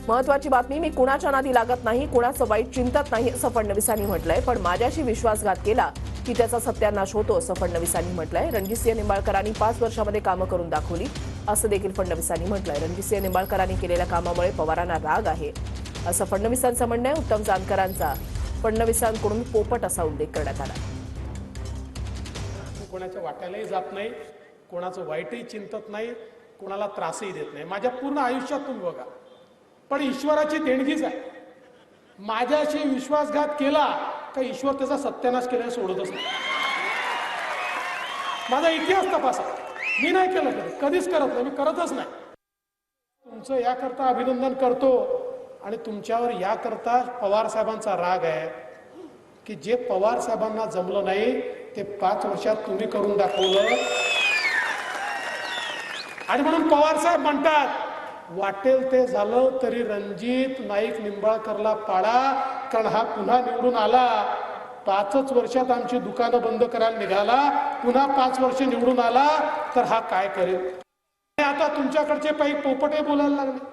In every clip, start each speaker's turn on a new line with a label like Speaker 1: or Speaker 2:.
Speaker 1: महत्वाची बातमी, मी कुणाच्या नादी लागत नाही, कुणाचं वाईट चिंतत नाही असं फडणवीसांनी म्हटलंय. पण माझ्याशी विश्वासघात केला की त्याचा सत्यानाश होतो असं फडणवीसांनी म्हटलंय. रणजितसिंह निंबाळकरांनी 5 वर्षांमध्ये कामं करून दाखवली असं देखील फडणवीसांनी म्हटलंय. रणजितसिंह निंबाळकरांनी केलेल्या कामामुळे पवारांना राग आहे असं फडणवीसांचं म्हणणं आहे. उत्तम जानकरांचा फडणवीसांकडून पोपट असा उल्लेख करण्यात आला.
Speaker 2: कोणाच्या वाट्यालाही जात नाही, कोणाचं वाईटही चिंतत नाही, कोणाला त्रासही देत नाही. माझ्या पूर्ण आयुष्यात तुम्ही बघा, पण ईश्वराची देणगीच आहे. माझ्याशी विश्वासघात केला का ईश्वर त्याचा सत्यानाश केल्याने सोडतच नाही. माझा इतिहास तपासा, मी नाही केलं कधीच करत नाही, मी करतच नाही. तुमचं याकरता अभिनंदन करतो आणि तुमच्यावर याकरता पवार साहेबांचा राग आहे की जे पवार साहेबांना जमलं नाही ते 5 वर्षात तुम्ही करून दाखवलं. आणि म्हणून पवार साहेब म्हणतात वाटेल ते झालं तरी रणजित नाईक निंबाळकरला पाडा, कारण हा पुन्हा निवडून आला. 5च वर्षात आमची दुकानं बंद करायला निघाला, पुन्हा 5 वर्ष निवडून आला तर हा काय करेल. आता तुमच्याकडचे काही पोपटे बोलायला लागले.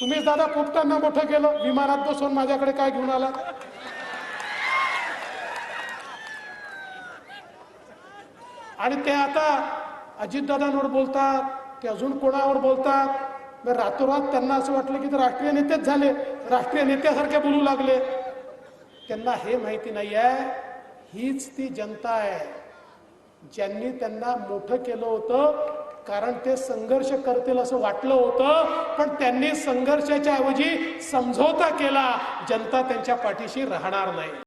Speaker 2: तुम्हीच दादा पोपटांना मोठं केलं, विमानात बसून माझ्याकडे काय घेऊन आला. आणि ते आता अजितदादांवर बोलतात, ते अजून कोणावर बोलतात. रातोरात त्यांना असं वाटलं की ते राष्ट्रीय नेतेच झाले, राष्ट्रीय नेत्यासारखे बोलू लागले. त्यांना हे माहिती नाही आहे, हीच ती जनता आहे ज्यांनी त्यांना मोठं केलं होतं. कारण ते संघर्ष करतील असं वाटलं होतं, पण त्यांनी संघर्षाच्या ऐवजी समझोता केला. जनता त्यांच्या पाठीशी राहणार नाही.